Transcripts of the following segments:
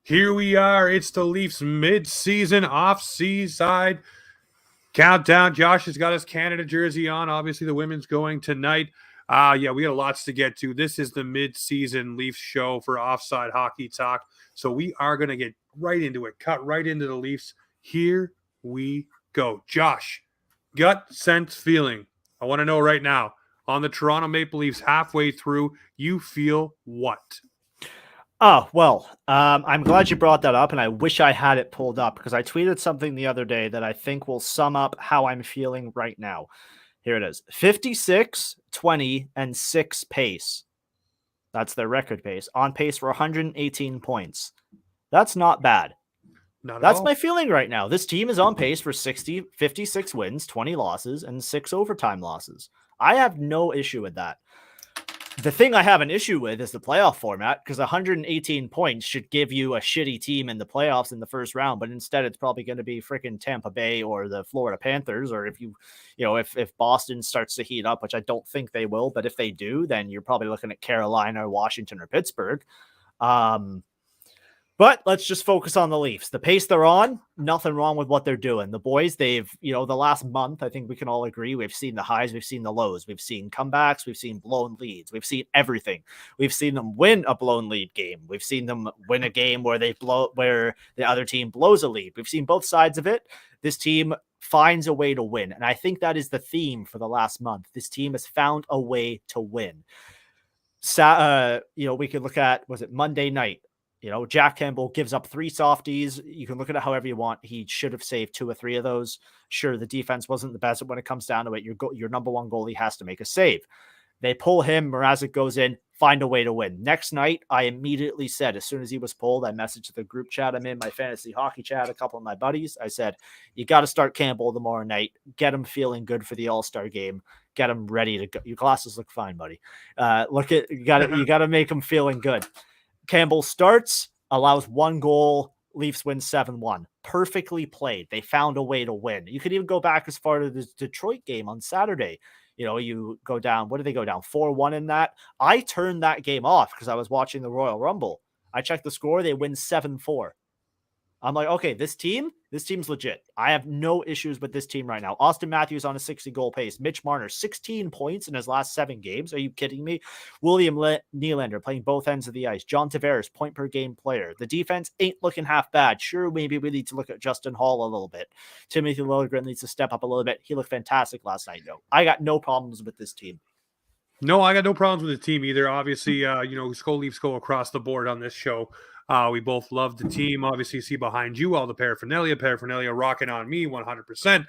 Here we are. It's the Leafs mid-season off-seaside countdown. Josh has got his Canada jersey on. Obviously, the women's going tonight. We got lots to get to. This is the mid-season Leafs show for Offside Hockey Talk. So we are going to get right into it, cut right into the Leafs. Here we go. Josh, gut sense feeling. I want to know right now, on the Toronto Maple Leafs halfway through, you feel what? Oh, well, I'm glad you brought that up, and I wish I had it pulled up because I tweeted something the other day that I think will sum up how I'm feeling right now. Here it is. 56, 20, and 6 pace. That's their record pace. On pace for 118 points. That's not bad. That's my feeling right now. This team is on pace for 56 wins, 20 losses, and 6 overtime losses. I have no issue with that. The thing I have an issue with is the playoff format, because 118 points should give you a shitty team in the playoffs in the first round, but instead it's probably going to be freaking Tampa Bay or the Florida Panthers, or if Boston starts to heat up, which I don't think they will, but if they do, then you're probably looking at Carolina, Washington, or Pittsburgh. But let's just focus on the Leafs. The pace they're on, nothing wrong with what they're doing. The boys, they've, the last month, I think we can all agree, we've seen the highs, we've seen the lows, we've seen comebacks, we've seen blown leads, we've seen everything. We've seen them win a blown lead game. We've seen them win a game where where the other team blows a lead. We've seen both sides of it. This team finds a way to win. And I think that is the theme for the last month. This team has found a way to win. We could look at, was it Monday night? Jack Campbell gives up 3 softies. You can look at it however you want. He should have saved 2 or 3 of those. Sure, the defense wasn't the best, but when it comes down to it, your number one goalie has to make a save. They pull him. Mrazek goes in, find a way to win. Next night, I immediately said, as soon as he was pulled, I messaged the group chat I'm in, my fantasy hockey chat, a couple of my buddies. I said, you got to start Campbell tomorrow night. Get him feeling good for the All-Star game. Get him ready to go. Your glasses look fine, buddy. You got to make him feeling good. Campbell starts, allows 1 goal, Leafs win 7-1. Perfectly played. They found a way to win. You could even go back as far as the Detroit game on Saturday. You go down, what did they go down? 4-1 in that. I turned that game off because I was watching the Royal Rumble. I checked the score. They win 7-4. I'm like, okay, this team's legit. I have no issues with this team right now. Austin Matthews on a 60-goal pace. Mitch Marner, 16 points in his last 7 games. Are you kidding me? William Nylander playing both ends of the ice. John Tavares, point-per-game player. The defense ain't looking half bad. Sure, maybe we need to look at Justin Hall a little bit. Timothy Liljegren needs to step up a little bit. He looked fantastic last night, though. I got no problems with this team. No, I got no problems with the team either. Obviously, Leafs go across the board on this show. We both love the team. Obviously, see behind you all the paraphernalia rocking on me 100%.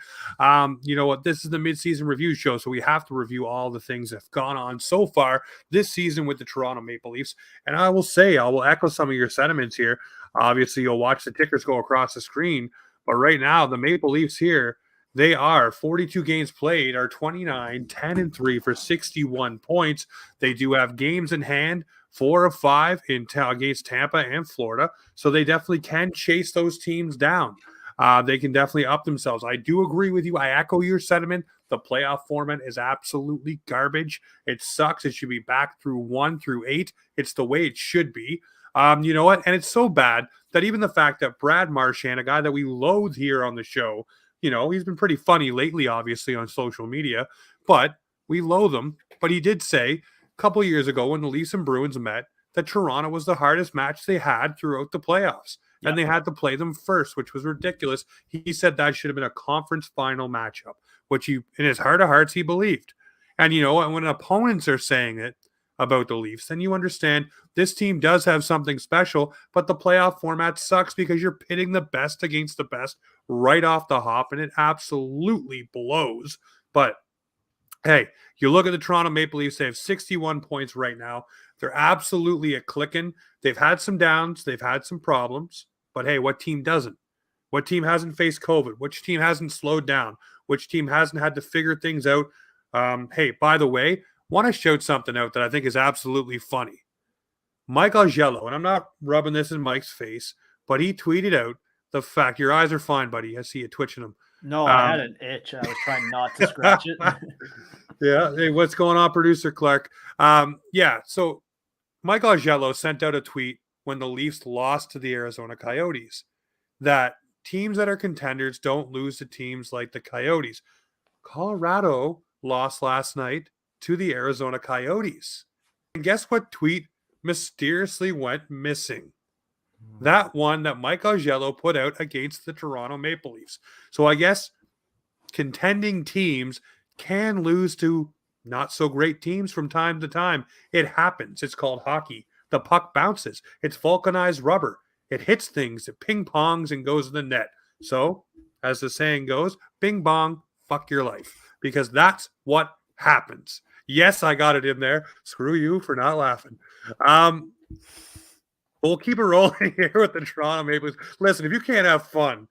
You know what? This is the midseason review show, so we have to review all the things that have gone on so far this season with the Toronto Maple Leafs. And I will echo some of your sentiments here. Obviously, you'll watch the tickers go across the screen, but right now, the Maple Leafs here, they are 42 games played, are 29, 10-3 for 61 points. They do have games in hand, 4 of 5 against Tampa and Florida. So they definitely can chase those teams down. They can definitely up themselves. I do agree with you. I echo your sentiment. The playoff format is absolutely garbage. It sucks. It should be back through 1 through 8. It's the way it should be. You know what? And it's so bad that even the fact that Brad Marchand, a guy that we loathe here on the show, he's been pretty funny lately, obviously, on social media, but we loathe him. But he did say a couple of years ago when the Leafs and Bruins met that Toronto was the hardest match they had throughout the playoffs. Yep. And they had to play them first, which was ridiculous. He said that should have been a conference final matchup, which in his heart of hearts, he believed. And, when opponents are saying it about the Leafs, then you understand this team does have something special, but the playoff format sucks because you're pitting the best against the best right off the hop, and it absolutely blows. But hey, you look at the Toronto Maple Leafs, they have 61 points right now. They're absolutely a clicking. They've had some downs, they've had some problems, but hey, what team doesn't? What team hasn't faced COVID? Which team hasn't slowed down? Which team hasn't had to figure things out? Hey, by the way, want to shout something out that I think is absolutely funny. Mike Augello, and I'm not rubbing this in Mike's face, but he tweeted out the fact, your eyes are fine, buddy. I see you twitching them. No, I had an itch. I was trying not to scratch it. Yeah. Hey, what's going on, producer Clark? So Mike Augello sent out a tweet when the Leafs lost to the Arizona Coyotes, that teams that are contenders don't lose to teams like the Coyotes. Colorado lost last night to the Arizona Coyotes. And guess what tweet mysteriously went missing? That one that Mike Augello put out against the Toronto Maple Leafs. So I guess contending teams can lose to not so great teams from time to time. It happens. It's called hockey. The puck bounces. It's vulcanized rubber. It hits things, it ping pongs and goes in the net. So, as the saying goes, bing bong, fuck your life. Because that's what happens. Yes, I got it in there. Screw you for not laughing. We'll keep it rolling here with the Toronto Maple Leafs. Listen, if you can't have fun,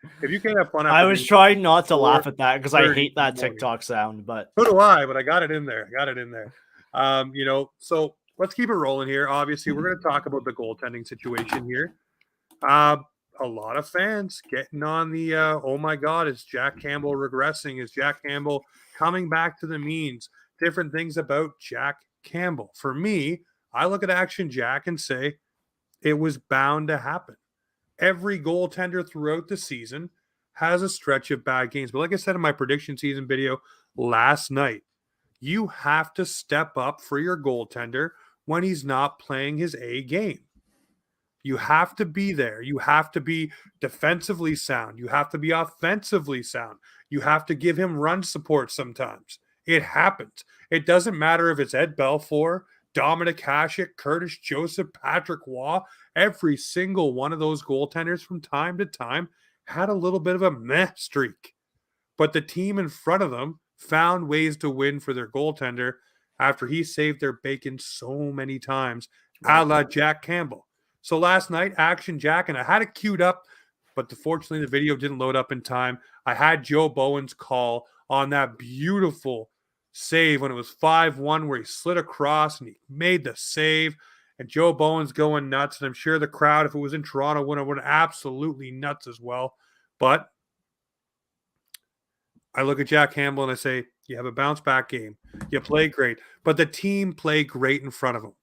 I was trying not to laugh at that because I hate that TikTok sound, but so do I. But I got it in there. So let's keep it rolling here. Obviously, we're going to talk about the goaltending situation here. A lot of fans getting on the oh my God, is Jack Campbell regressing? Is Jack Campbell coming back to the means? Different things about Jack Campbell. For me, I look at Action Jack and say it was bound to happen. Every goaltender throughout the season has a stretch of bad games. But like I said in my prediction season video last night, you have to step up for your goaltender when he's not playing his A game. You have to be there. You have to be defensively sound. You have to be offensively sound. You have to give him run support sometimes. It happens. It doesn't matter if it's Ed Belfour, Dominic Hasek, Curtis Joseph, Patrick Waugh. Every single one of those goaltenders from time to time had a little bit of a meh streak. But the team in front of them found ways to win for their goaltender after he saved their bacon so many times, a la Jack Campbell. So last night, Action Jack, and I had it queued up, but fortunately the video didn't load up in time. I had Joe Bowen's call on that beautiful save when it was 5-1 where he slid across and he made the save. And Joe Bowen's going nuts. And I'm sure the crowd, if it was in Toronto, would have went absolutely nuts as well. But I look at Jack Campbell and I say, you have a bounce back game. You play great. But the team played great in front of him.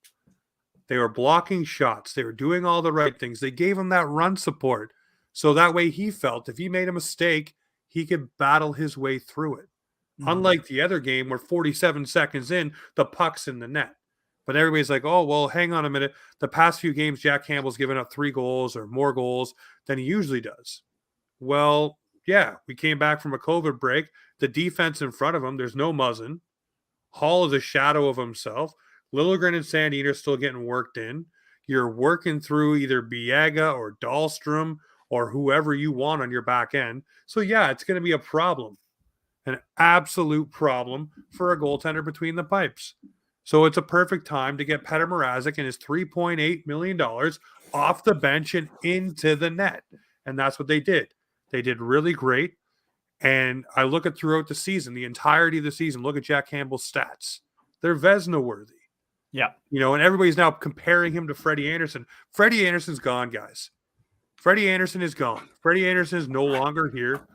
They were blocking shots. They were doing all the right things. They gave him that run support. So that way he felt if he made a mistake, he could battle his way through it. Mm-hmm. Unlike the other game where 47 seconds in, the puck's in the net. But everybody's like, oh, well, hang on a minute. The past few games, Jack Campbell's given up 3 goals or more goals than he usually does. Well, yeah, we came back from a COVID break. The defense in front of him, there's no Muzzin. Hall is a shadow of himself. Liljegren and Sandin are still getting worked in. You're working through either Biega or Dahlstrom or whoever you want on your back end. So, yeah, it's going to be a problem. An absolute problem for a goaltender between the pipes. So it's a perfect time to get Petr Mrazek and his $3.8 million off the bench and into the net. And that's what they did. They did really great. And I look at throughout the season, the entirety of the season, look at Jack Campbell's stats. They're Vezina worthy. Yeah. And everybody's now comparing him to Freddie Anderson. Freddie Anderson's gone, guys. Freddie Anderson is gone. Freddie Anderson is no longer here.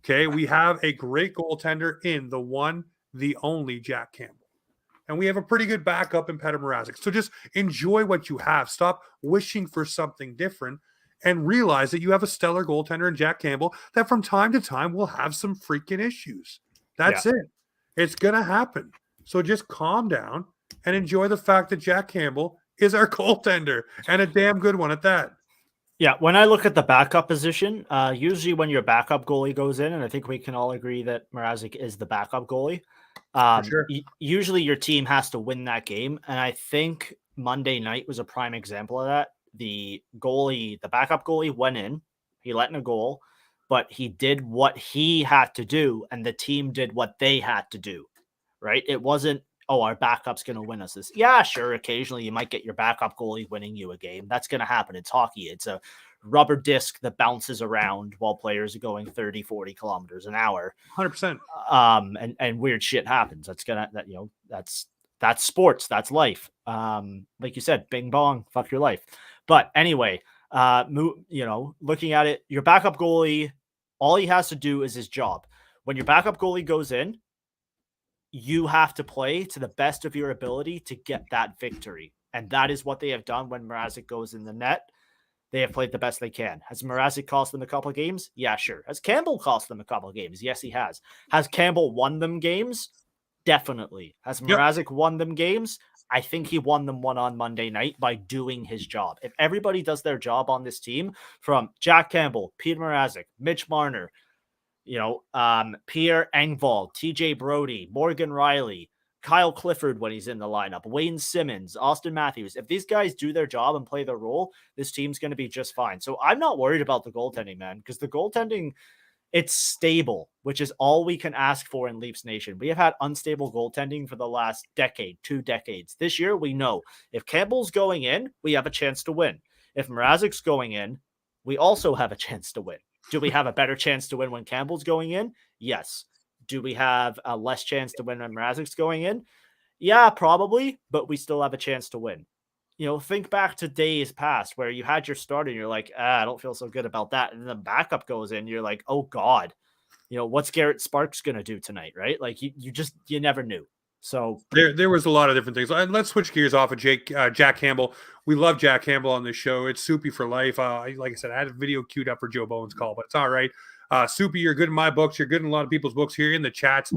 Okay, we have a great goaltender in the one, the only Jack Campbell. And we have a pretty good backup in Petr Mrazek. So just enjoy what you have. Stop wishing for something different and realize that you have a stellar goaltender in Jack Campbell that from time to time will have some freaking issues. That's it. It's going to happen. So just calm down and enjoy the fact that Jack Campbell is our goaltender and a damn good one at that. Yeah, when I look at the backup position, usually when your backup goalie goes in, and I think we can all agree that Mrazek is the backup goalie, sure. Usually your team has to win that game. And I think Monday night was a prime example of that. The backup goalie went in, he let in a goal, but he did what he had to do, and the team did what they had to do, right? It wasn't, oh, our backup's going to win us this. Yeah, sure. Occasionally you might get your backup goalie winning you a game. That's going to happen. It's hockey. It's a rubber disc that bounces around while players are going 30, 40 kilometers an hour. 100%. And weird shit happens. That's sports. That's life. Like you said, bing bong, fuck your life. But anyway, looking at it, your backup goalie, all he has to do is his job. When your backup goalie goes in, you have to play to the best of your ability to get that victory. And that is what they have done when Mrazek goes in the net. They have played the best they can. Has Mrazek cost them a couple of games? Yeah, sure. Has Campbell cost them a couple of games? Yes, he has. Has Campbell won them games? Definitely. Has Mrazek won them games? I think he won them one on Monday night by doing his job. If everybody does their job on this team, from Jack Campbell, Peter Mrazek, Mitch Marner, Pierre Angvald, TJ Brody, Morgan Riley, Kyle Clifford when he's in the lineup, Wayne Simmons, Austin Matthews. If these guys do their job and play their role, this team's going to be just fine. So I'm not worried about the goaltending, man, because the goaltending, it's stable, which is all we can ask for in Leafs Nation. We have had unstable goaltending for the last decade, 2 decades. This year, we know if Campbell's going in, we have a chance to win. If Mrazek's going in, we also have a chance to win. Do we have a better chance to win when Campbell's going in? Yes. Do we have a less chance to win when Mrazek's going in? Yeah, probably, but we still have a chance to win. Think back to days past where you had your starter and you're like, I don't feel so good about that. And then the backup goes in, you're like, oh God, what's Garrett Sparks going to do tonight, right? Like you never knew. So there was a lot of different things. Let's switch gears off of Jack Campbell. We love Jack Campbell on this show. It's Soupy for life. Like I said, I had a video queued up for Joe Bowen's call, but it's all right. Soupy, you're good in my books. You're good in a lot of people's books here in the chats.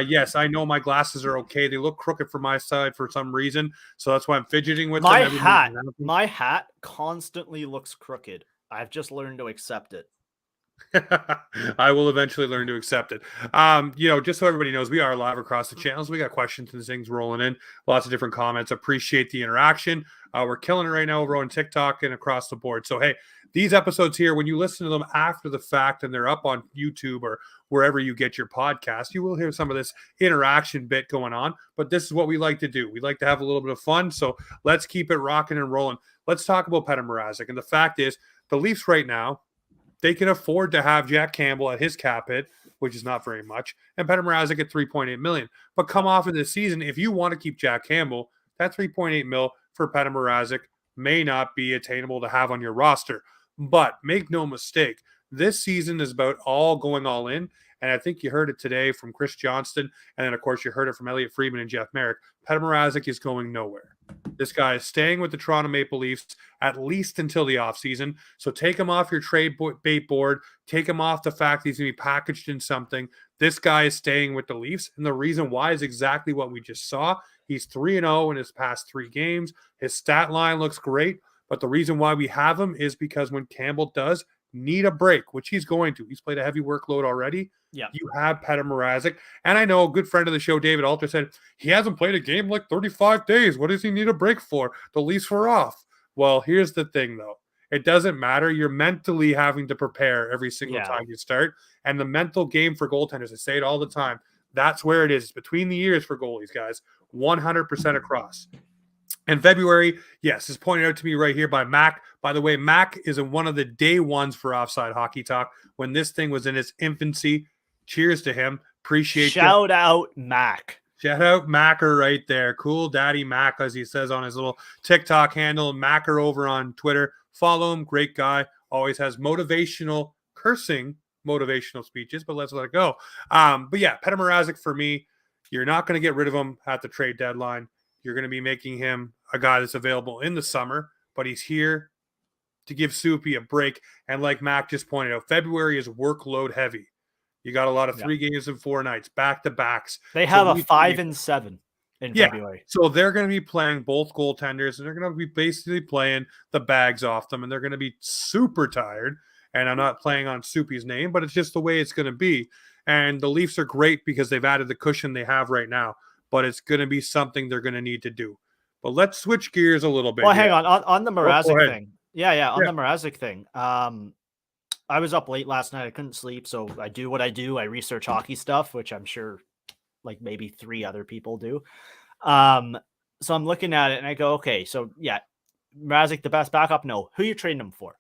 Yes, I know my glasses are okay. They look crooked from my side for some reason, so that's why I'm fidgeting with my them. hat. My hat constantly looks crooked. I've just learned to accept it. I will eventually learn to accept it. Just so everybody knows, we are live across the channels. We got questions and things rolling in. Lots of different comments. Appreciate the interaction. We're killing it right now over on TikTok and across the board. So, hey, these episodes here, when you listen to them after the fact and they're up on YouTube or wherever you get your podcast, you will hear some of this interaction bit going on. But this is what we like to do. We like to have a little bit of fun. So let's keep it rocking and rolling. Let's talk about Petr Mrazek. And the fact is, the Leafs right now, they can afford to have Jack Campbell at his cap hit, which is not very much, and Petr Mrazek at $3.8 million. But come off of this season, if you want to keep Jack Campbell, that $3.8 million for Petr Mrazek may not be attainable to have on your roster. But make no mistake, this season is about going all in. And I think you heard it today from Chris Johnston. And then, of course, you heard it from Elliot Friedman and Jeff Merrick. Petr Mrazek is going nowhere. This guy is staying with the Toronto Maple Leafs at least until the offseason. So take him off your trade bait board. Take him off the fact that he's going to be packaged in something. This guy is staying with the Leafs. And the reason why is exactly what we just saw. He's 3-0 in his past 3 games. His stat line looks great. But the reason why we have him is because when Campbell does need a break, which he's going to, he's played a heavy workload already. Yeah, you have Petr Mrazek. And I know a good friend of the show, David Alter, said he hasn't played a game like 35 days. What does he need a break for? The Leafs were off. Well, here's the thing, though. It doesn't matter. You're mentally having to prepare every single time you start. And the mental game for goaltenders, I say it all the time, that's where it is. It's between the ears for goalies, guys. 100% across. In February, yes, is pointed out to me right here by Mac. By the way, Mac is in one of the day ones for Offside Hockey Talk when this thing was in its infancy. Cheers to him. Appreciate Shout out Mac. Shout out Macker right there. Cool Daddy Mac, as he says on his little TikTok handle. Macker over on Twitter. Follow him. Great guy. Always has motivational speeches, but let's let it go. But yeah, Petr Mrazek for me, you're not going to get rid of him at the trade deadline. You're going to be making him a guy that's available in the summer, but he's here to give Soupy a break. And like Mac just pointed out, February is workload heavy. You got a lot of 3 games in 4 nights, back-to-backs. They have a 5-7 in February. So they're going to be playing both goaltenders, and they're going to be basically playing the bags off them, and they're going to be super tired. And I'm not playing on Soupy's name, but it's just the way it's going to be. And the Leafs are great because they've added the cushion they have right now, but it's going to be something they're going to need to do. But let's switch gears a little bit. Well, hang on the Mrazek thing. Yeah, on the Mrazek thing. I was up late last night. I couldn't sleep, so I do what I do. I research hockey stuff, which I'm sure like maybe 3 other people do. So I'm looking at it and I go, okay, so yeah, Mrazek, the best backup? No. Who you trading him for?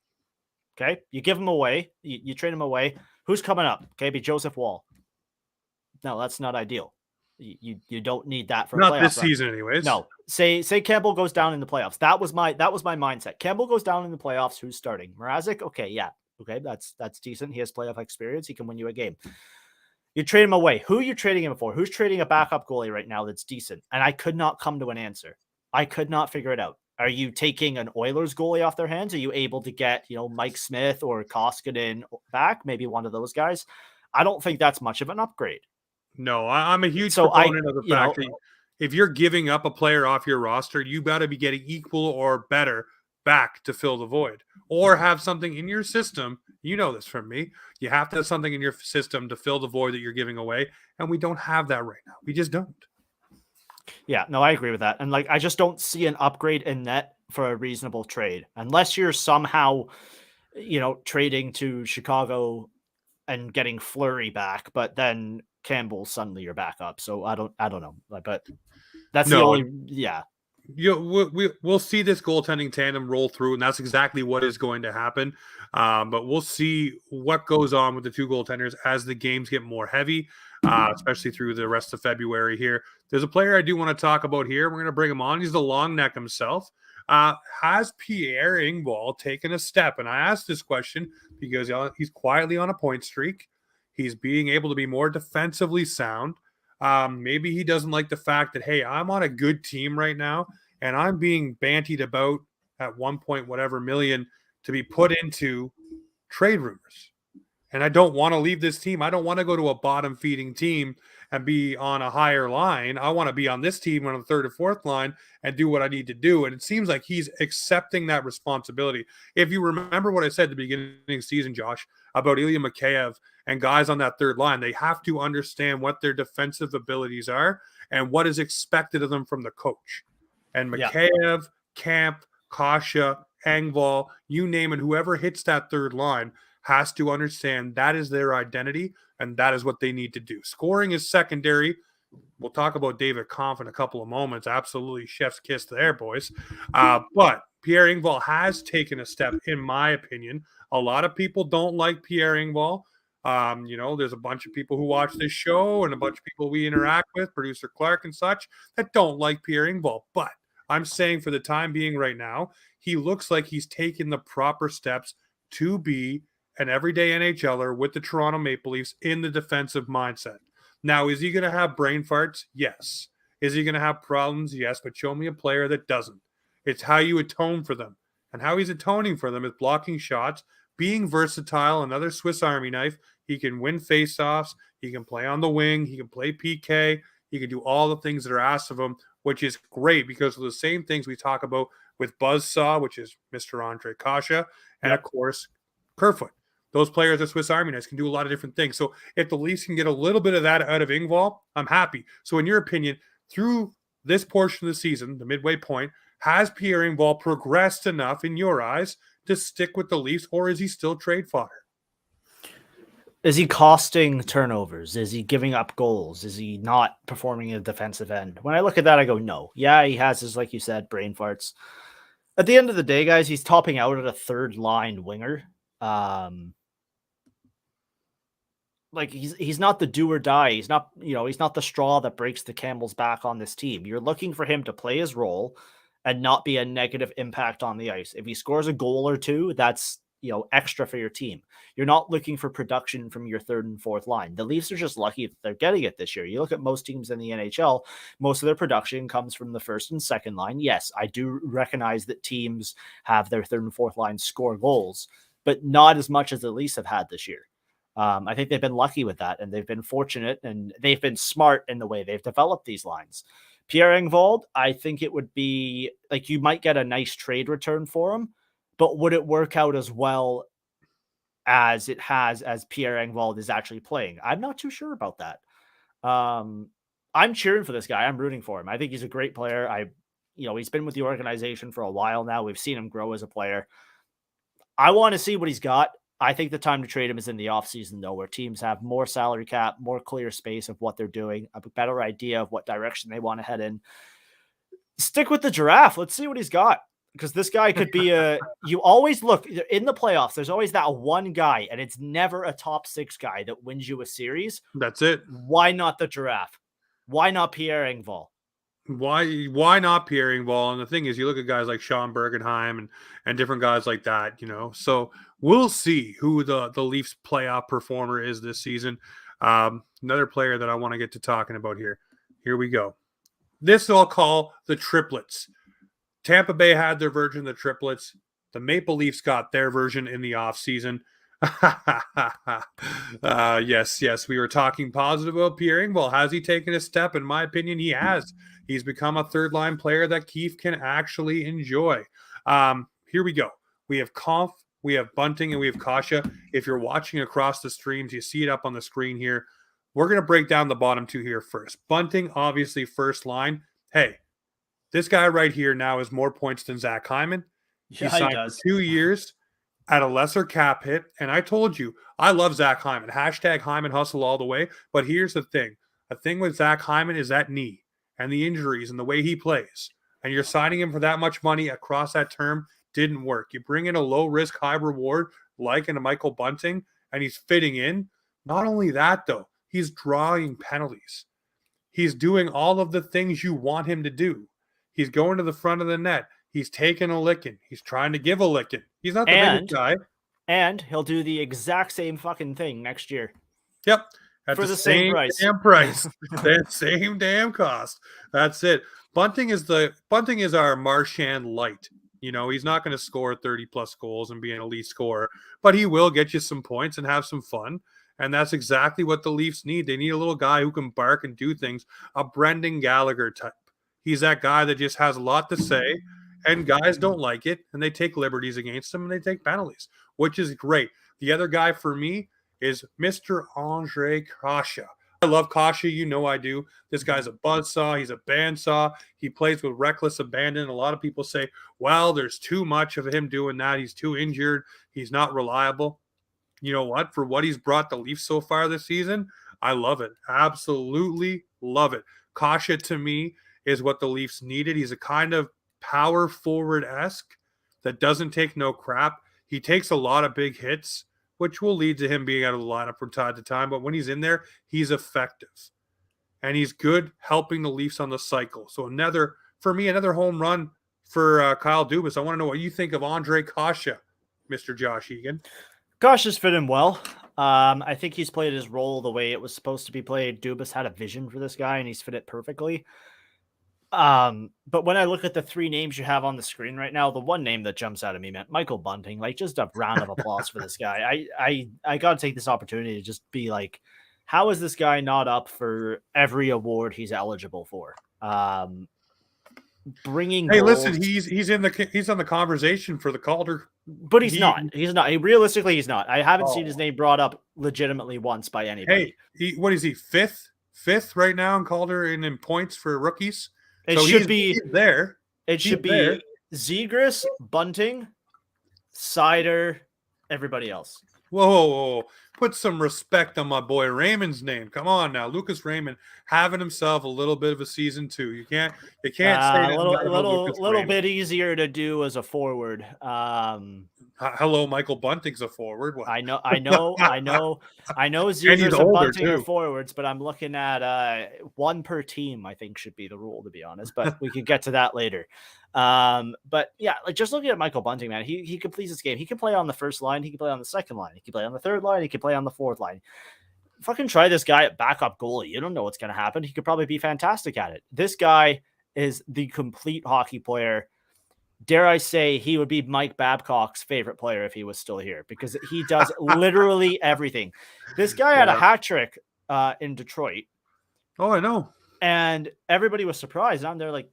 Okay, you give him away. You trade him away. Who's coming up? Okay, be Joseph Wall. No, that's not ideal. You don't need that for not this season, anyways. No, say Campbell goes down in the playoffs. That was my mindset. Campbell goes down in the playoffs. Who's starting? Mrazek? Okay, yeah. Okay, that's decent. He has playoff experience. He can win you a game. You trade him away. Who are you trading him for? Who's trading a backup goalie right now that's decent? And I could not come to an answer. I could not figure it out. Are you taking an Oilers goalie off their hands? Are you able to get, Mike Smith or Koskinen back? Maybe one of those guys. I don't think that's much of an upgrade. No, I'm a huge So proponent of the fact that if you're giving up a player off your roster, you got to be getting equal or better back to fill the void, or have something in your system. You know this from me. You have to have something in your system to fill the void that you're giving away, and we don't have that right now. We just don't. Yeah, no, I agree with that. And I just don't see an upgrade in net for a reasonable trade unless you're somehow, trading to Chicago and getting Fleury back, but then Campbell suddenly your backup. So I don't know, but that's the only, yeah. We'll see this goaltending tandem roll through, and that's exactly what is going to happen. But we'll see what goes on with the two goaltenders as the games get more heavy, especially through the rest of February here. There's a player I do want to talk about here. We're going to bring him on. He's the long neck himself. Has Pierre Angvald taken a step? And I asked this question because he's quietly on a point streak. He's being able to be more defensively sound. Maybe he doesn't like the fact that, hey, I'm on a good team right now, and I'm being bantied about at 1 million to be put into trade rumors. And I don't want to leave this team. I don't want to go to a bottom feeding team and be on a higher line. I want to be on this team on the third or fourth line and do what I need to do. And it seems like he's accepting that responsibility. If you remember what I said at the beginning of the season, Josh, about Ilya Mikheyev and guys on that third line, they have to understand what their defensive abilities are and what is expected of them from the coach. And Mikheyev, Camp, Kasha, Angvald, you name it, whoever hits that third line has to understand that is their identity and that is what they need to do. Scoring is secondary. We'll talk about David Kampf in a couple of moments. Absolutely chef's kiss there, boys. But Pierre Angvald has taken a step, in my opinion. A lot of people don't like Pierre Angvald. There's a bunch of people who watch this show and a bunch of people we interact with, producer Clark and such, that don't like Pierre Angvald. But I'm saying for the time being right now, he looks like he's taken the proper steps to be an everyday NHLer with the Toronto Maple Leafs in the defensive mindset. Now, is he going to have brain farts? Yes. Is he going to have problems? Yes, but show me a player that doesn't. It's how you atone for them. And how he's atoning for them is blocking shots, being versatile, another Swiss Army knife. He can win faceoffs. He can play on the wing. He can play PK. He can do all the things that are asked of him, which is great because of the same things we talk about with Buzzsaw, which is Mr. Andre Kasha, and of course, Kerfoot. Those players at Swiss Army knives can do a lot of different things. So if the Leafs can get a little bit of that out of Angvald, I'm happy. So in your opinion, through this portion of the season, the midway point, has Pierre Angvald progressed enough in your eyes to stick with the Leafs, or is he still trade fodder? Is he costing turnovers? Is he giving up goals? Is he not performing in the defensive end? When I look at that, I go, no. Yeah, he has his, like you said, brain farts. At the end of the day, guys, he's topping out at a third line winger. He's not the do or die. He's not, he's not the straw that breaks the camel's back on this team. You're looking for him to play his role and not be a negative impact on the ice. If he scores a goal or two, that's, extra for your team. You're not looking for production from your third and fourth line. The Leafs are just lucky if they're getting it this year. You look at most teams in the NHL, most of their production comes from the first and second line. Yes, I do recognize that teams have their third and fourth line score goals, but not as much as the Leafs have had this year. I think they've been lucky with that, and they've been fortunate, and they've been smart in the way they've developed these lines. Pierre Angvald, I think it would be like you might get a nice trade return for him, but would it work out as well as it has as Pierre Angvald is actually playing? I'm not too sure about that. I'm cheering for this guy. I'm rooting for him. I think he's a great player. He's been with the organization for a while now. We've seen him grow as a player. I want to see what he's got. I think the time to trade him is in the offseason, though, where teams have more salary cap, more clear space of what they're doing, a better idea of what direction they want to head in. Stick with the giraffe. Let's see what he's got. Because this guy could be you always look in the playoffs. There's always that one guy, and it's never a top six guy that wins you a series. That's it. Why not the giraffe? Why not Pierre Angvald? Why not Pierre Angvald? And the thing is, you look at guys like Sean Bergenheim and different guys like that, So we'll see who the Leafs playoff performer is this season. Another player that I want to get to talking about here. Here we go. This I'll call the triplets. Tampa Bay had their version of the triplets. The Maple Leafs got their version in the offseason. Yes, we were talking positive about Pierre Angvald. Has he taken a step? In my opinion, he has. He's become a third-line player that Keefe can actually enjoy. Here we go. We have Kampf, we have Bunting, and we have Kasha. If you're watching across the streams, you see it up on the screen here. We're going to break down the bottom two here first. Bunting, obviously, first line. Hey, this guy right here now has more points than Zach Hyman. He signed for 2 years at a lesser cap hit. And I told you, I love Zach Hyman. Hashtag Hyman hustle all the way. But here's the thing. The thing with Zach Hyman is that knee and the injuries and the way he plays. And you're signing him for that much money across that term didn't work. You bring in a low risk, high reward like in a Michael Bunting, and he's fitting in. Not only that, though, he's drawing penalties. He's doing all of the things you want him to do. He's going to the front of the net. He's taking a licking. He's trying to give a licking. He's not the biggest guy. And he'll do the exact same fucking thing next year. Yep. At for the same price. Damn price. That same damn cost. That's it. Bunting is our Marchand light. You know, he's not going to score 30 plus goals and be an elite scorer, but he will get you some points and have some fun. And that's exactly what the Leafs need. They need a little guy who can bark and do things. A Brendan Gallagher type. He's that guy that just has a lot to say, and guys don't like it, and they take liberties against him, and they take penalties, which is great. The other guy for me is Mr. Ondrej Kasha. I love Kasha. You know I do. This guy's a buzzsaw. He's a bandsaw. He plays with reckless abandon. A lot of people say, well, there's too much of him doing that. He's too injured. He's not reliable. You know what? For what he's brought the Leafs so far this season, I love it. Absolutely love it. Kasha, to me, is what the Leafs needed. He's a kind of power forward-esque that doesn't take no crap. He takes a lot of big hits, which will lead to him being out of the lineup from time to time. But when he's in there, he's effective. And he's good helping the Leafs on the cycle. So another home run for Kyle Dubas. I want to know what you think of Ondrej Kasha, Mr. Josh Egan. Kasha's fit in well. I think he's played his role the way it was supposed to be played. Dubas had a vision for this guy, and he's fit it perfectly. But when I look at the three names you have on the screen right now, the one name that jumps out at me, man, Michael Bunting, like just a round of applause for this guy. I got to take this opportunity to just be like, how is this guy not up for every award he's eligible for? Bringing Hey, goals. listen, he's on the conversation for the Calder, but he's not. Realistically, he's not. I haven't seen his name brought up legitimately once by anybody. Hey, what is he? Fifth right now in Calder in points for rookies. It so should be he's there. It should be Zegras, Bunting, Sider, everybody else. Whoa. Put some respect on my boy Raymond's name. Come on now. Lucas Raymond having himself a little bit of a season too. You can't say that. A little bit easier to do as a forward. Hello, Michael Bunting's a forward. What? I know Zegras and Bunting are forwards, but I'm looking at one per team, I think should be the rule, to be honest. But we can get to that later. But yeah, like just looking at Michael Bunting, man, he completes this game. He can play on the first line, he can play on the second line, he can play on the third line, he can play on the fourth line. Fucking try this guy at backup goalie. You don't know what's going to happen. He could probably be fantastic at it. This guy is the complete hockey player. Dare I say he would be Mike Babcock's favorite player if he was still here, because he does literally everything. This guy had a hat trick in Detroit. Oh, I know. And everybody was surprised. And I'm there like,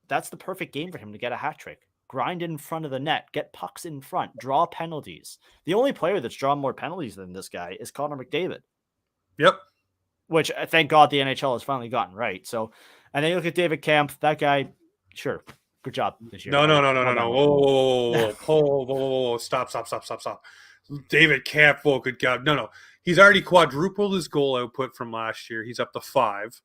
that's the perfect game for him to get a hat trick. Grind in front of the net, get pucks in front, draw penalties. The only player that's drawn more penalties than this guy is Connor McDavid. Yep. Which thank God the NHL has finally gotten right. So, and then you look at David Kampf, that guy, sure. Good job this year. No. Whoa. Stop. David Campbell, good God. No. He's already quadrupled his goal output from last year. He's up to 5.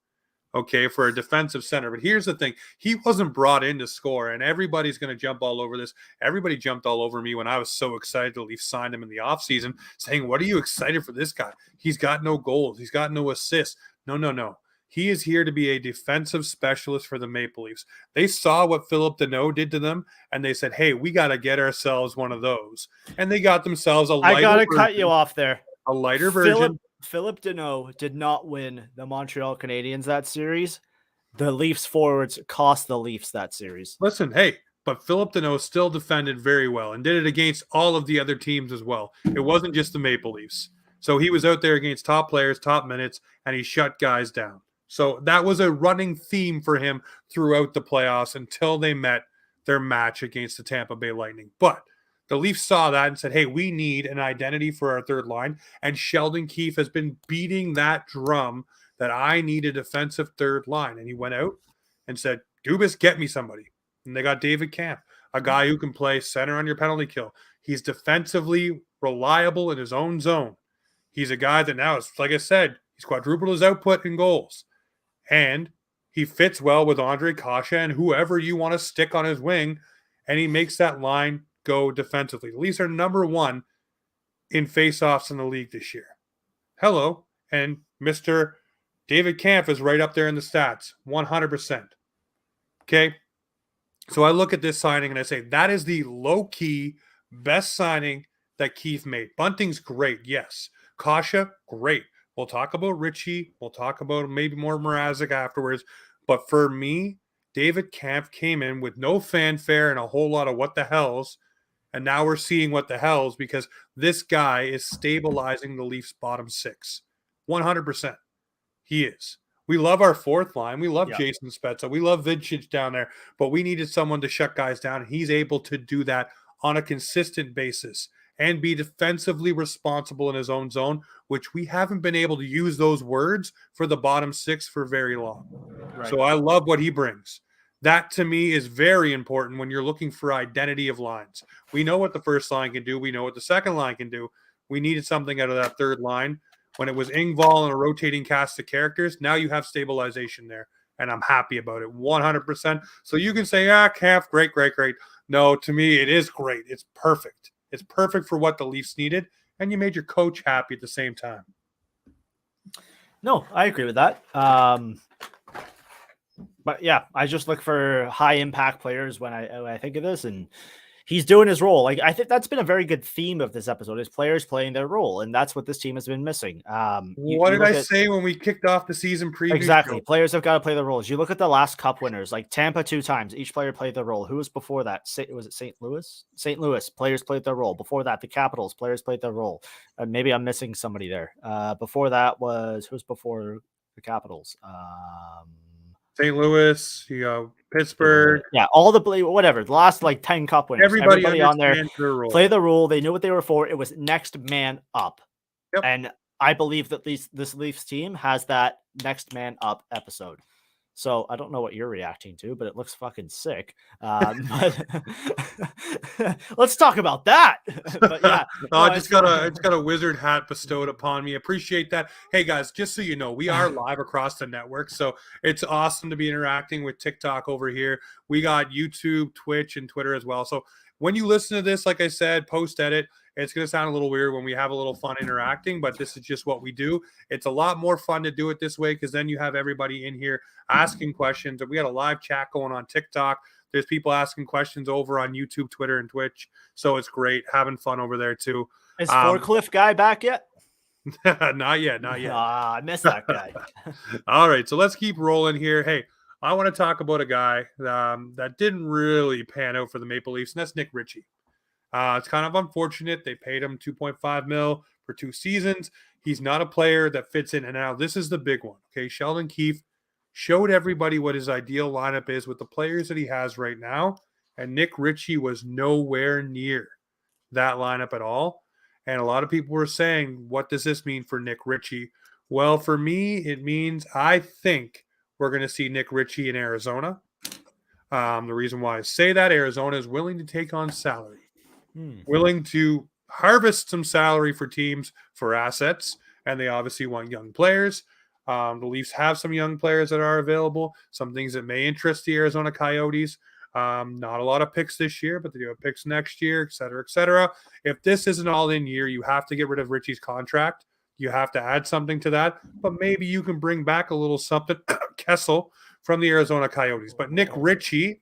Okay, for a defensive center. But here's the thing. He wasn't brought in to score, and everybody's going to jump all over this. Everybody jumped all over me when I was so excited the Leafs signed him in the offseason, saying, what are you excited for this guy? He's got no goals. He's got no assists. No. He is here to be a defensive specialist for the Maple Leafs. They saw what Philip Deneau did to them, and they said, hey, we got to get ourselves one of those. And they got themselves a lighter I got to cut you off there. A lighter version. Philip Deneau did not win the Montreal Canadiens that series. The Leafs forwards cost the Leafs that series. Listen, hey, but Philip Deneau still defended very well and did it against all of the other teams as well. It wasn't just the Maple Leafs. So he was out there against top players, top minutes, and he shut guys down. So that was a running theme for him throughout the playoffs until they met their match against the Tampa Bay Lightning. But the Leafs saw that and said, hey, we need an identity for our third line. And Sheldon Keefe has been beating that drum that I need a defensive third line. And he went out and said, Dubas, get me somebody. And they got David Kampf, a guy who can play center on your penalty kill. He's defensively reliable in his own zone. He's a guy that now is, like I said, he's quadrupled his output in goals. And he fits well with Andre Kasha and whoever you want to stick on his wing. And he makes that line go defensively. The Leafs are number 1 in faceoffs in the league this year. Hello. And Mr. David Kampf is right up there in the stats, 100%. Okay. So I look at this signing and I say, that is the low-key best signing that Keefe made. Bunting's great, yes. Kasha, great. We'll talk about Richie. We'll talk about maybe more Mrazek afterwards. But for me, David Kampf came in with no fanfare and a whole lot of what the hells. And now we're seeing what the hells because this guy is stabilizing the Leafs' bottom 6. 100%. He is. We love our fourth line. We love Jason Spezza. We love Vincic down there. But we needed someone to shut guys down. And he's able to do that on a consistent basis and be defensively responsible in his own zone, which we haven't been able to use those words for the bottom 6 for very long. Right. So I love what he brings. That, to me, is very important when you're looking for identity of lines. We know what the first line can do. We know what the second line can do. We needed something out of that third line. When it was Engvall and a rotating cast of characters, now you have stabilization there, and I'm happy about it, 100%. So you can say, Kampf, great. No, to me, it is great. It's perfect. It's perfect for what the Leafs needed, and you made your coach happy at the same time. No, I agree with that. But yeah, I just look for high impact players when I think of this, and he's doing his role. Like, I think that's been a very good theme of this episode is players playing their role. And that's what this team has been missing. What did I say when we kicked off the season preview? Exactly. Show? Players have got to play their roles. You look at the last cup winners, like Tampa 2 times, each player played their role. Who was before that? Was it St. Louis? St. Louis, players played their role. Before that, the Capitals, players played their role. Maybe I'm missing somebody there. Before that was, who's before the Capitals? St. Louis, Pittsburgh. Yeah, all the whatever. The last 10 cup winners. Everybody on there play the role. They knew what they were for. It was next man up. Yep. And I believe that this Leafs team has that next man up episode. So I don't know what you're reacting to, but it looks fucking sick. But let's talk about that. But yeah, I just got a wizard hat bestowed upon me. Appreciate that. Hey guys, just so you know, we are live across the network, so it's awesome to be interacting with TikTok over here. We got YouTube, Twitch, and Twitter as well. So when you listen to this, like I said, post edit, it's going to sound a little weird when we have a little fun interacting, but this is just what we do. It's a lot more fun to do it this way because then you have everybody in here asking questions. And we got a live chat going on TikTok. There's people asking questions over on YouTube, Twitter, and Twitch. So it's great. Having fun over there too. Is Forklift guy back yet? Not yet. I missed that guy. All right. So let's keep rolling here. Hey, I want to talk about a guy that didn't really pan out for the Maple Leafs, and that's Nick Richie. It's kind of unfortunate. They paid him $2.5 million for 2 seasons. He's not a player that fits in. And now this is the big one. Okay. Sheldon Keefe showed everybody what his ideal lineup is with the players that he has right now. And Nick Richie was nowhere near that lineup at all. And a lot of people were saying, what does this mean for Nick Richie? Well, for me, it means I think we're going to see Nick Richie in Arizona. The reason why I say that, Arizona is willing to take on salary. Willing to harvest some salary for teams for assets, and they obviously want young players. The Leafs have some young players that are available, some things that may interest the Arizona Coyotes. Not a lot of picks this year, but they do have picks next year, et cetera, et cetera. If this is an all-in year, you have to get rid of Richie's contract. You have to add something to that, but maybe you can bring back a little something, Kessel, from the Arizona Coyotes. But Nick Richie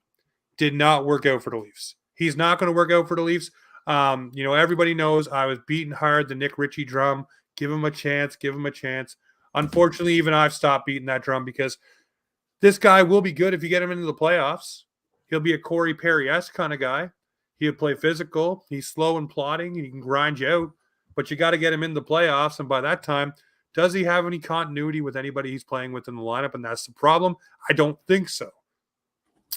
did not work out for the Leafs. He's not going to work out for the Leafs. Everybody knows I was beating hard the Nick Richie drum. Give him a chance. Unfortunately, even I've stopped beating that drum because this guy will be good if you get him into the playoffs. He'll be a Corey Perry-esque kind of guy. He'll play physical. He's slow and plodding, and he can grind you out. But you got to get him in the playoffs, and by that time, does he have any continuity with anybody he's playing with in the lineup? And that's the problem. I don't think so.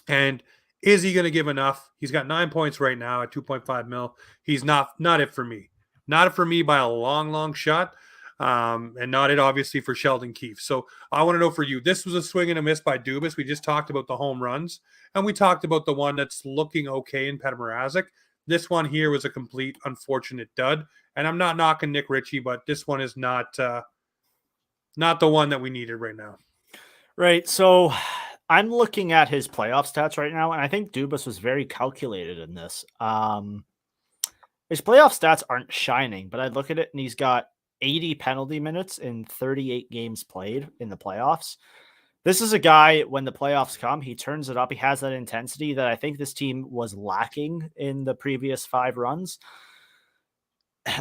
And is he going to give enough? He's got 9 points right now at 2.5 mil. He's not it for me. Not it for me by a long, long shot. And not it, obviously, for Sheldon Keefe. So I want to know for you, this was a swing and a miss by Dubas. We just talked about the home runs, and we talked about the one that's looking okay in Petr Mrazek. This one here was a complete unfortunate dud. And I'm not knocking Nick Richie, but this one is not the one that we needed right now. Right. So I'm looking at his playoff stats right now, and I think Dubas was very calculated in this. His playoff stats aren't shining, but I look at it and he's got 80 penalty minutes in 38 games played in the playoffs. This is a guy, when the playoffs come, he turns it up. He has that intensity that I think this team was lacking in the previous 5 runs.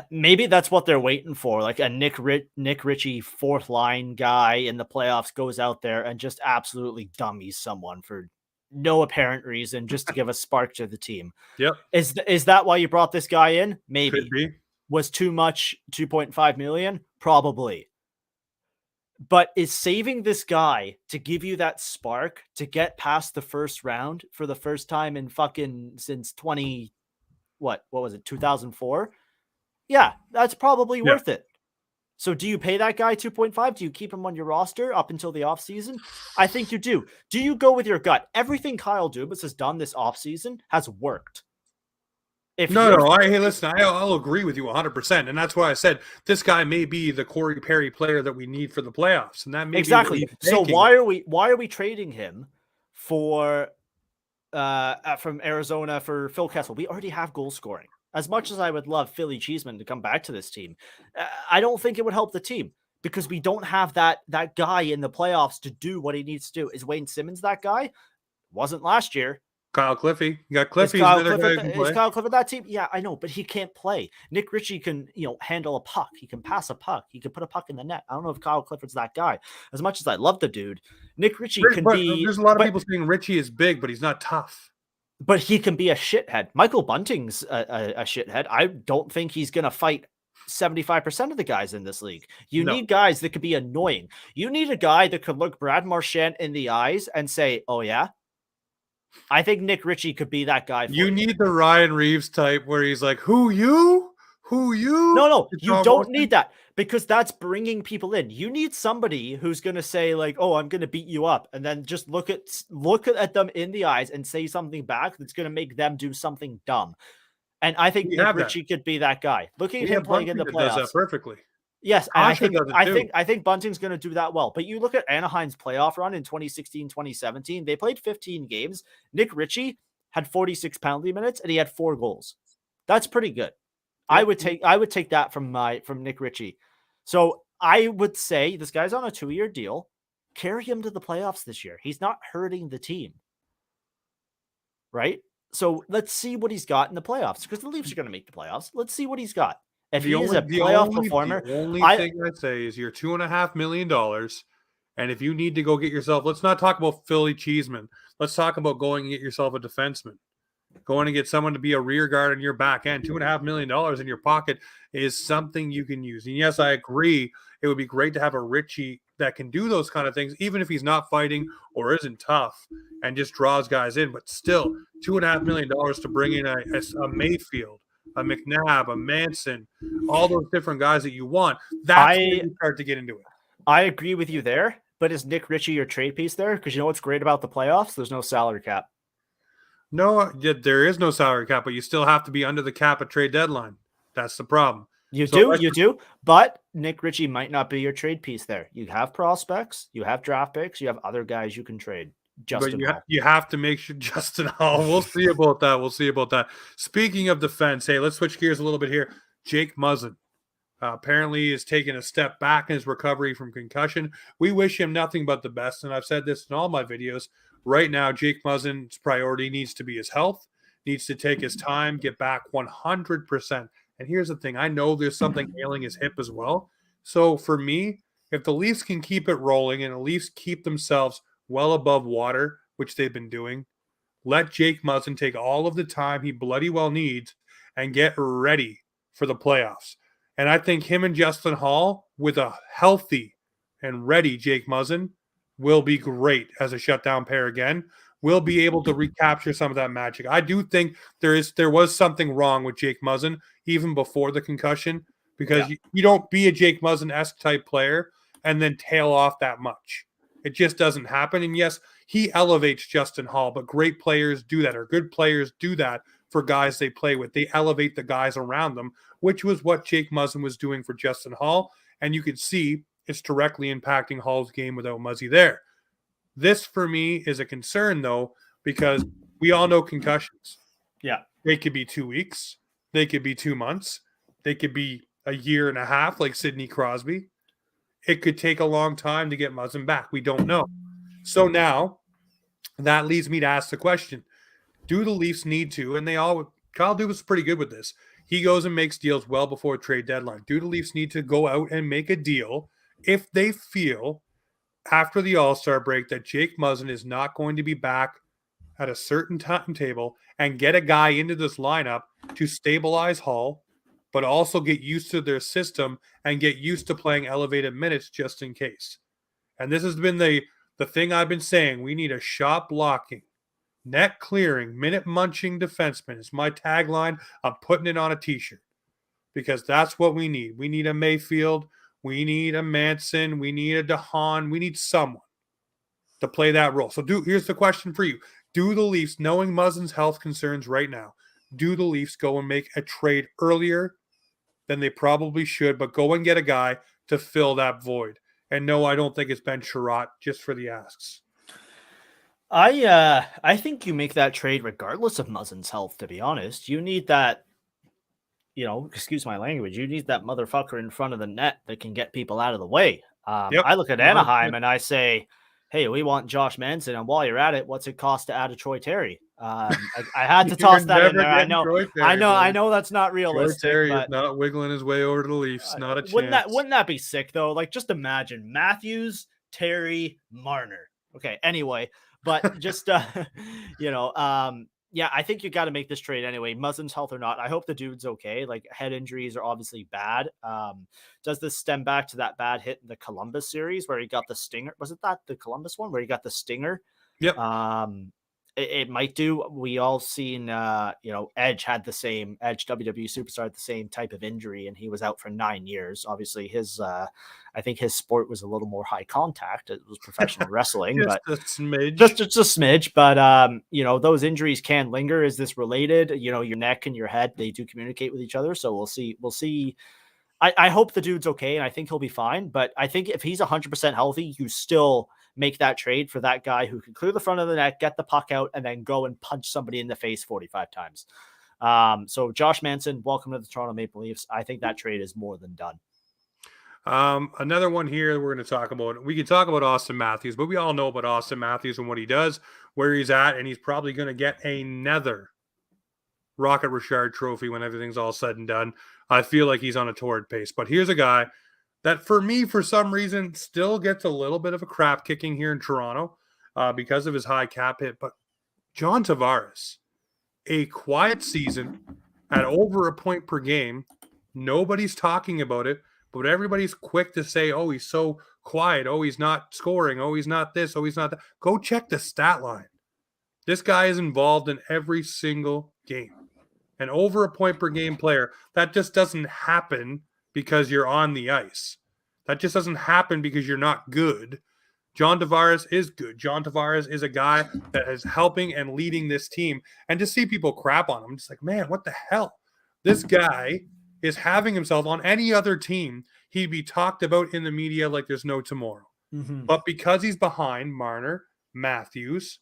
Maybe that's what they're waiting for. Like a Nick Richie 4th line guy in the playoffs goes out there and just absolutely dummies someone for no apparent reason, just to give a spark to the team. Yep. Is that why you brought this guy in? Maybe. Could be. Was too much, 2.5 million? Probably. But is saving this guy to give you that spark to get past the first round for the first time in fucking since 2004? Yeah, that's probably worth it. So do you pay that guy 2.5? Do you keep him on your roster up until the offseason? I think you do. Do you go with your gut? Everything Kyle Dubas has done this offseason has worked. Hey, listen, I'll agree with you 100%. And that's why I said this guy may be the Corey Perry player that we need for the playoffs. And that may exactly. Be so why are we trading him for from Arizona for Phil Kessel? We already have goal scoring. As much as I would love Philly Cheeseman to come back to this team, I don't think it would help the team because we don't have that guy in the playoffs to do what he needs to do. Is Wayne Simmons that guy? Wasn't last year. Kyle Cliffy. You got Cliffy. Is Kyle Clifford that team? Yeah, I know, but he can't play. Nick Richie can, handle a puck. He can pass a puck. He can put a puck in the net. I don't know if Kyle Clifford's that guy. As much as I love the dude, Nick Richie can be. There's a lot of people saying Richie is big, but he's not tough. But he can be a shithead. Michael Bunting's a shithead. I don't think he's going to fight 75% of the guys in this league. You need guys that could be annoying. You need a guy that could look Brad Marchand in the eyes and say, oh, yeah? I think Nick Richie could be that guy. You need the Ryan Reeves type where he's like, who you? No, you don't need that because that's bringing people in. You need somebody who's going to say like, oh, I'm going to beat you up. And then just look at them in the eyes and say something back that's going to make them do something dumb. And I think Nick Richie could be that guy. Looking at him playing in the playoffs. Does that perfectly. Yes, I think Bunting's going to do that well. But you look at Anaheim's playoff run in 2016, 2017, they played 15 games. Nick Richie had 46 penalty minutes and he had 4 goals. That's pretty good. I would take that from Nick Richie. So I would say this guy's on a 2-year deal. Carry him to the playoffs this year. He's not hurting the team. Right? So let's see what he's got in the playoffs because the Leafs are going to make the playoffs. Let's see what he's got. If he is a playoff performer, the only thing I'd say is you're $2.5 million. And if you need to go get yourself, let's not talk about Philly Cheeseman. Let's talk about going and get yourself a defenseman. Going to get someone to be a rear guard in your back end. $2.5 million in your pocket is something you can use. And yes, I agree. It would be great to have a Richie that can do those kind of things, even if he's not fighting or isn't tough and just draws guys in. But still, $2.5 million to bring in a Mayfield, a McNabb, a Manson, all those different guys that you want. That's when you start to get into it. I agree with you there. But is Nick Richie your trade piece there? Because you know what's great about the playoffs? There's no salary cap. No, there is no salary cap, but you still have to be under the cap at trade deadline. That's the problem. You do. But Nick Richie might not be your trade piece there. You have prospects, you have draft picks, you have other guys you can trade. Justin Hall. You have to make sure Justin Hall. We'll see about that. Speaking of defense, hey, let's switch gears a little bit here. Jake Muzzin apparently is taking a step back in his recovery from concussion. We wish him nothing but the best, and I've said this in all my videos. Right now, Jake Muzzin's priority needs to be his health, needs to take his time, get back 100%. And here's the thing. I know there's something ailing his hip as well. So for me, if the Leafs can keep it rolling and the Leafs keep themselves well above water, which they've been doing, let Jake Muzzin take all of the time he bloody well needs and get ready for the playoffs. And I think him and Justin Hall, with a healthy and ready Jake Muzzin, will be great as a shutdown pair again. We'll be able to recapture some of that magic. I do think there was something wrong with Jake Muzzin even before the concussion, because you don't be a Jake Muzzin-esque type player and then tail off that much. It just doesn't happen. And yes, he elevates Justin Hall, but great players do that, or good players do that for guys they play with. They elevate the guys around them, which was what Jake Muzzin was doing for Justin Hall. And you can see it's directly impacting Hall's game without Muzzy there. This, for me, is a concern, though, because we all know concussions. Yeah. They could be 2 weeks. They could be 2 months. They could be a year and a half, like Sidney Crosby. It could take a long time to get Muzzin back. We don't know. So now, that leads me to ask the question, do the Leafs need to, and Kyle Dubas is pretty good with this. He goes and makes deals well before trade deadline. Do the Leafs need to go out and make a deal if they feel after the All-Star break that Jake Muzzin is not going to be back at a certain timetable, and get a guy into this lineup to stabilize Hall, but also get used to their system and get used to playing elevated minutes just in case? And this has been the thing I've been saying. We need a shot blocking, net clearing, minute munching defenseman. It's my tagline. I'm putting it on a t-shirt because that's what we need. We need a Mayfield. We need a Manson. We need a DeHaan. We need someone to play that role. So here's the question for you. Do the Leafs, knowing Muzzin's health concerns right now, do the Leafs go and make a trade earlier than they probably should, but go and get a guy to fill that void? And no, I don't think it's Ben Sherratt just for the asks. I think you make that trade regardless of Muzzin's health, to be honest. You need that, excuse my language, you need that motherfucker in front of the net that can get people out of the way. I look at Anaheim and I say, hey, we want Josh Manson, and while you're at it, what's it cost to add a Troy Terry? I had to toss that in there. I know that's not realistic. Troy Terry is not wiggling his way over to the Leafs. Not a chance. Wouldn't that be sick though? Like, just imagine Matthews, Terry, Marner. Okay, anyway, but just yeah, I think you got to make this trade anyway, Muzzin's health or not. I hope the dude's okay. Like, head injuries are obviously bad. Does this stem back to that bad hit in the Columbus series where he got the stinger? Was it the Columbus one where he got the stinger? Yep. It might do. We all seen, Edge had the same, Edge WWE superstar had the same type of injury, and he was out for 9 years. Obviously, I think his sport was a little more high contact. It was professional wrestling, just but a smidge. Just a smidge. But those injuries can linger. Is this related? Your neck and your head, they do communicate with each other. So we'll see. I hope the dude's okay, and I think he'll be fine. But I think if he's 100% healthy, you still make that trade for that guy who can clear the front of the net, get the puck out, and then go and punch somebody in the face 45 times. So Josh Manson, welcome to the Toronto Maple Leafs. I think that trade is more than done. Another one here we're going to talk about. We can talk about Austin Matthews, but we all know about Austin Matthews and what he does, where he's at, and he's probably going to get another Rocket Richard trophy when everything's all said and done. I feel like he's on a torrid pace. But here's a guy that, for me, for some reason, still gets a little bit of a crap kicking here in Toronto because of his high cap hit. But John Tavares, a quiet season at over a point per game. Nobody's talking about it, but everybody's quick to say, oh, he's so quiet. Oh, he's not scoring. Oh, he's not this. Oh, he's not that. Go check the stat line. This guy is involved in every single game. An over a point per game player. That just doesn't happen because you're on the ice. That just doesn't happen because you're not good. John Tavares is good. John Tavares is a guy that is helping and leading this team. And to see people crap on him, I'm just like, man, what the hell? This guy is having himself on any other team. He'd be talked about in the media like there's no tomorrow. Mm-hmm. But because he's behind Marner, Matthews,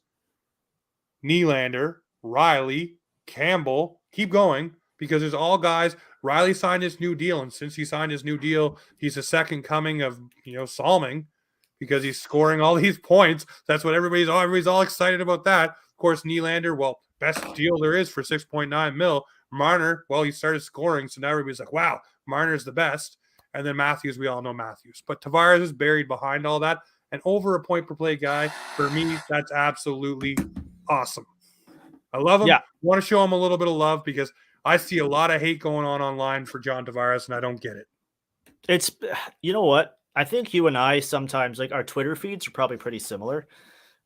Nylander, Riley, Campbell, keep going, because there's all guys. Riley signed his new deal, and since he signed his new deal, he's the second coming of Salming, because he's scoring all these points. That's what everybody's all excited about that. Of course, Nylander, well, best deal there is for $6.9 million. Marner, well, he started scoring, so now everybody's like, wow, Marner's the best. And then Matthews, we all know Matthews. But Tavares is buried behind all that. And over a point per play guy, for me, that's absolutely awesome. I love him. Yeah. Want to show him a little bit of love because I see a lot of hate going on online for John Tavares, and I don't get it. It's, you know what? I think you and I sometimes, like, our Twitter feeds are probably pretty similar.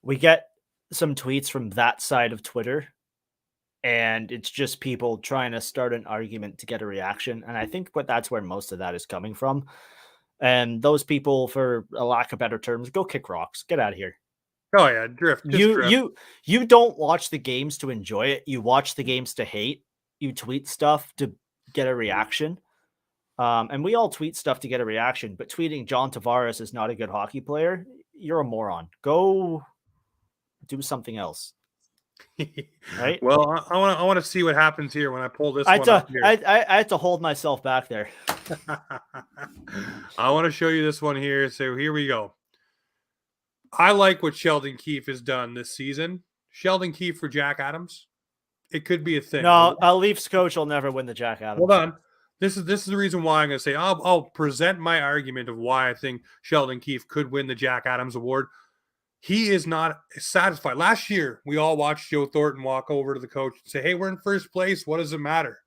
We get some tweets from that side of Twitter, and it's just people trying to start an argument to get a reaction. And I think that's where most of that is coming from. And those people, for a lack of better terms, go kick rocks. Get out of here. Oh yeah, drift. You don't watch the games to enjoy it. You watch the games to hate. You tweet stuff to get a reaction. And we all tweet stuff to get a reaction, but tweeting John Tavares is not a good hockey player, you're a moron. Go do something else. Right? Well, I want to see what happens here when I pull this one up here. I had to hold myself back there. I want to show you this one here. So here we go. I like what Sheldon Keefe has done this season. Sheldon Keefe for Jack Adams. It could be a thing. No, a Leafs coach will never win the Jack Adams. Hold on. This is the reason why I'm going to say I'll present my argument of why I think Sheldon Keefe could win the Jack Adams Award. He is not satisfied. Last year, we all watched Joe Thornton walk over to the coach and say, hey, we're in first place. What does it matter?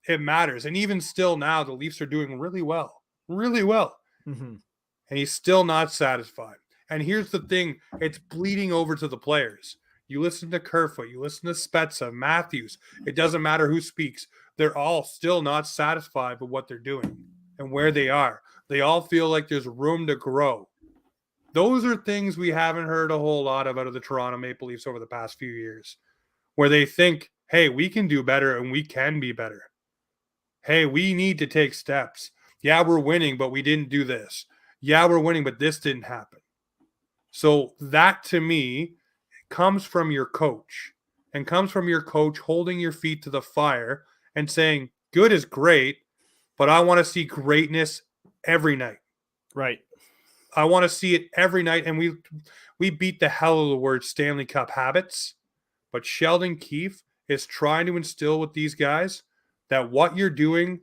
It matters. And even still now, the Leafs are doing really well. Really well. Mm-hmm. And he's still not satisfied. And here's the thing. It's bleeding over to the players. You listen to Kerfoot. You listen to Spezza, Matthews. It doesn't matter who speaks. They're all still not satisfied with what they're doing and where they are. They all feel like there's room to grow. Those are things we haven't heard a whole lot of out of the Toronto Maple Leafs over the past few years, where they think, hey, we can do better and we can be better. Hey, we need to take steps. Yeah, we're winning, but we didn't do this. Yeah, we're winning, but this didn't happen. So that, to me, comes from your coach, and comes from your coach holding your feet to the fire and saying, good is great, but I want to see greatness every night. Right. I want to see it every night. And we beat the hell of the word Stanley Cup habits. But Sheldon Keefe is trying to instill with these guys that what you're doing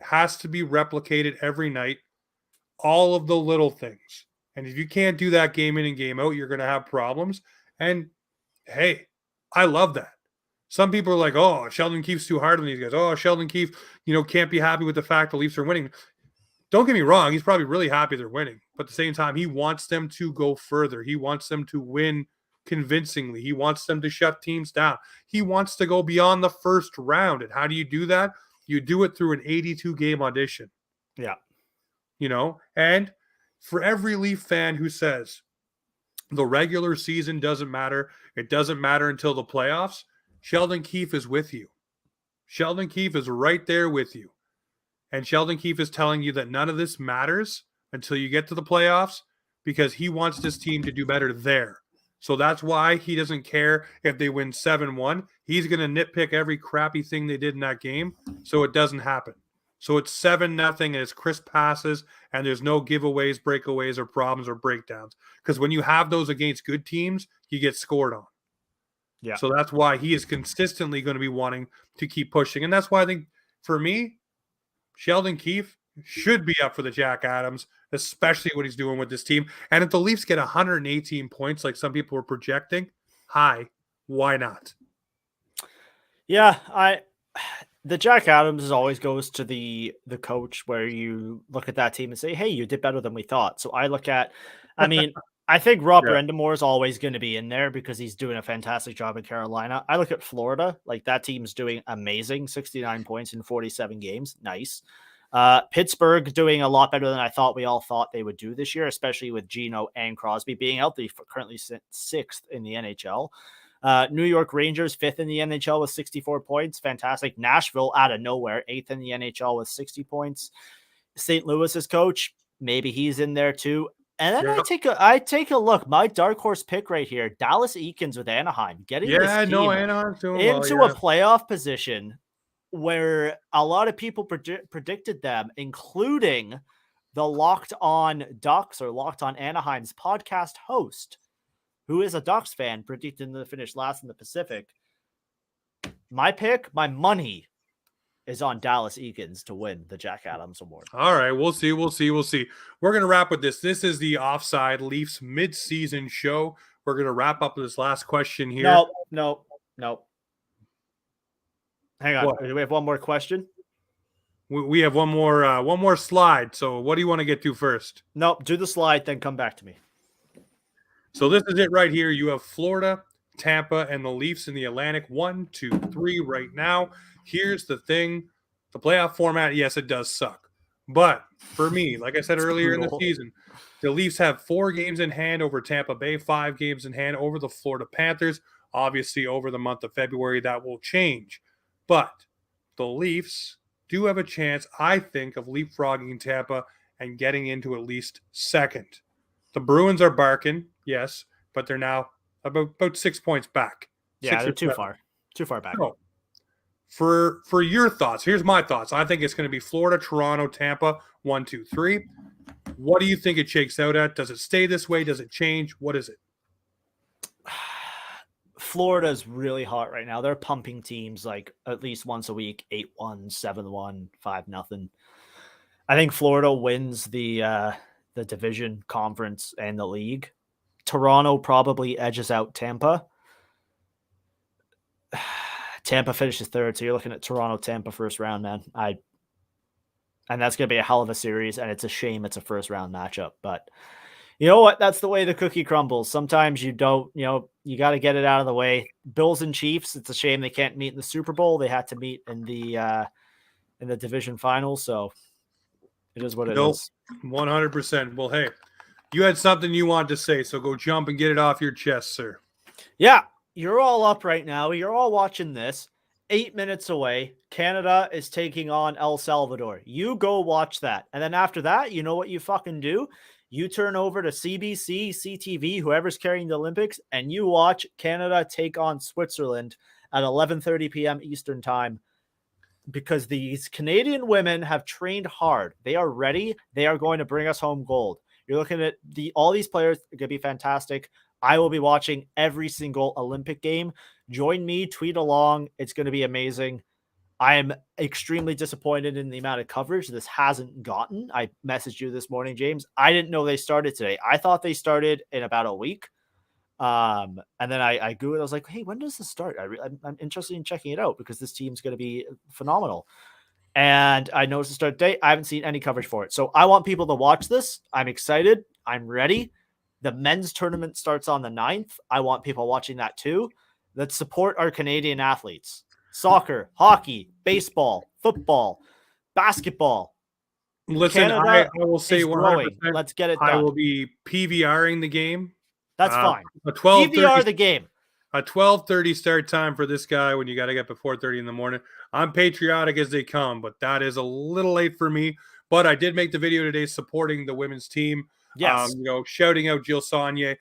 has to be replicated every night. All of the little things. And if you can't do that game in and game out, you're going to have problems. And hey, I love that. Some people are like, oh, Sheldon Keefe's too hard on these guys. Oh, Sheldon Keefe, can't be happy with the fact the Leafs are winning. Don't get me wrong. He's probably really happy they're winning. But at the same time, he wants them to go further. He wants them to win convincingly. He wants them to shut teams down. He wants to go beyond the first round. And how do you do that? You do it through an 82-game audition. Yeah. And for every Leaf fan who says the regular season doesn't matter, it doesn't matter until the playoffs, Sheldon Keefe is with you. Sheldon Keefe is right there with you. And Sheldon Keefe is telling you that none of this matters until you get to the playoffs because he wants this team to do better there. So that's why he doesn't care if they win 7-1. He's going to nitpick every crappy thing they did in that game so it doesn't happen. So it's 7-0 and it's crisp passes and there's no giveaways, breakaways, or problems or breakdowns. Because when you have those against good teams, you get scored on. Yeah. So that's why he is consistently going to be wanting to keep pushing. And that's why I think, for me, Sheldon Keefe should be up for the Jack Adams, especially what he's doing with this team. And if the Leafs get 118 points like some people were projecting, why not? Yeah, the Jack Adams always goes to the coach where you look at that team and say, hey, you did better than we thought. So I think Rob Brendamore is always going to be in there because he's doing a fantastic job in Carolina. I look at Florida, like that team's doing amazing, 69 points in 47 games. Nice. Pittsburgh doing a lot better than I thought we all thought they would do this year, especially with Gino and Crosby being out. They're currently 6th in the NHL. New York Rangers 5th in the NHL with 64 points. Fantastic. Nashville out of nowhere 8th in the NHL with 60 points. St. Louis's coach, maybe he's in there too. And then I take a look. My dark horse pick right here, Dallas Eakins with Anaheim, getting this team into a playoff position where a lot of people predicted them, including the Locked On Ducks or Locked On Anaheim's podcast host, who is a Ducks fan, predicting them to finish last in the Pacific. My pick, my money is on Dallas Eakins to win the Jack Adams Award. All right, we'll see. We're going to wrap with this. This is the Offside Leafs mid-season show. We're going to wrap up with this last question here. No. Nope. Hang on. What? Do we have one more question? We have one more slide. So what do you want to get to first? Nope. Do the slide, then come back to me. So this is it right here. You have Florida, Tampa, and the Leafs in the Atlantic. 1, 2, 3 right now. Here's the thing. The playoff format, yes, it does suck. But for me, like I said earlier in the season, the Leafs have 4 games in hand over Tampa Bay, 5 games in hand over the Florida Panthers. Obviously, over the month of February, that will change. But the Leafs do have a chance, I think, of leapfrogging Tampa and getting into at least second. The Bruins are barking, yes, but they're now about 6 points back. Yeah, they're too far back. So, for your thoughts, here's my thoughts. I think it's going to be Florida, Toronto, Tampa, 1, 2, 3. What do you think it shakes out at? Does it stay this way? Does it change? What is it? Florida's really hot right now. They're pumping teams like at least once a week, 8-1, 7-1, 5-0. I think Florida wins the division, conference, and the league. Toronto probably edges out Tampa. Tampa finishes third, so you're looking at Toronto-Tampa first round, man. And that's going to be a hell of a series, and it's a shame it's a first-round matchup. But you know what? That's the way the cookie crumbles. Sometimes you don't, you got to get it out of the way. Bills and Chiefs, it's a shame they can't meet in the Super Bowl. They had to meet in the division finals, so it is what it is. 100%. Well, hey, you had something you wanted to say, so go jump and get it off your chest, sir. Yeah, you're all up right now. You're all watching this. 8 minutes away, Canada is taking on El Salvador. You go watch that. And then after that, you know what you fucking do? You turn over to CBC, CTV, whoever's carrying the Olympics, and you watch Canada take on Switzerland at 11:30 p.m. Eastern time, because these Canadian women have trained hard. They are ready. They are going to bring us home gold. You're looking at all these players are going to be fantastic. I will be watching every single Olympic game. Join me, tweet along. It's going to be amazing. I am extremely disappointed in the amount of coverage this hasn't gotten. I messaged you this morning, James. I didn't know they started today. I thought they started in about a week. And then I Googled. I was like, hey, when does this start? I'm interested in checking it out because this team's going to be phenomenal. And I noticed the start date. I haven't seen any coverage for it. So I want people to watch this. I'm excited. I'm ready. The men's tournament starts on the 9th. I want people watching that too. Let's support our Canadian athletes. Soccer, hockey, baseball, football, basketball. Listen, I will say 100%. Let's get it done. I will be PVRing the game. That's fine. PVR the game. A 12:30 start time for this guy when you got to get up at 4:30 in the morning. I'm patriotic as they come, but that is a little late for me. But I did make the video today supporting the women's team. Yes. Shouting out Jill Saunier,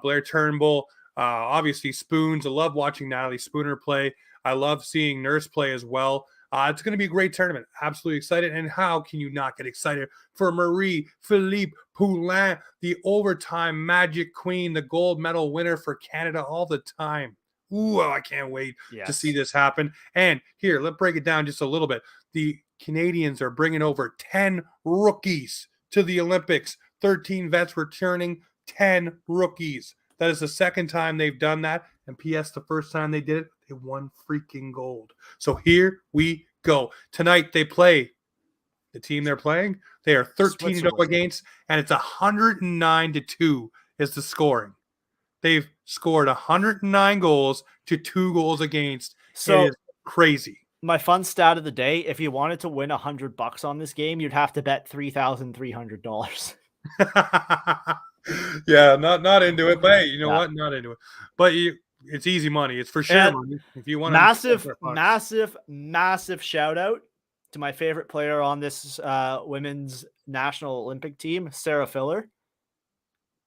Blair Turnbull, obviously Spoons. I love watching Natalie Spooner play. I love seeing Nurse play as well. It's going to be a great tournament. Absolutely excited. And how can you not get excited for Marie-Philippe Poulin, the overtime magic queen, the gold medal winner for Canada all the time? Ooh, I can't wait to see this happen. And here, let's break it down just a little bit. The Canadians are bringing over 10 rookies to the Olympics. 13 vets returning, 10 rookies. That is the second time they've done that. And P.S., the first time they did it, they won freaking gold. So here we go. Tonight they play the team they're playing. They are 13-0 against, and it's 109-2 is the scoring. They've scored 109 goals to 2 goals against. So it is crazy. My fun stat of the day, if you wanted to win $100 on this game, you'd have to bet $3,300. Yeah, not into it, but hey, you know what? Not into it. But it's easy money. It's for sure money. If you want massive shout out to my favorite player on this women's national Olympic team, Sarah Filler.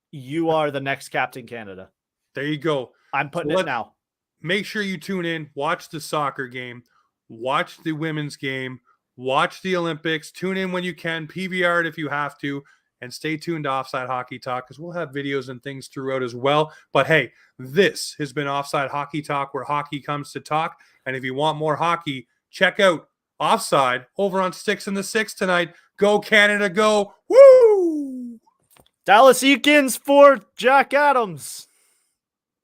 You are the next Captain Canada. There you go. I'm putting it now. Make sure you tune in, watch the soccer game, watch the women's game, watch the Olympics, tune in when you can, PVR it if you have to. And stay tuned to Offside Hockey Talk because we'll have videos and things throughout as well. But hey, this has been Offside Hockey Talk, where hockey comes to talk. And if you want more hockey, check out Offside over on Sticks in the Six tonight. Go Canada, go! Woo! Dallas Eakins for Jack Adams.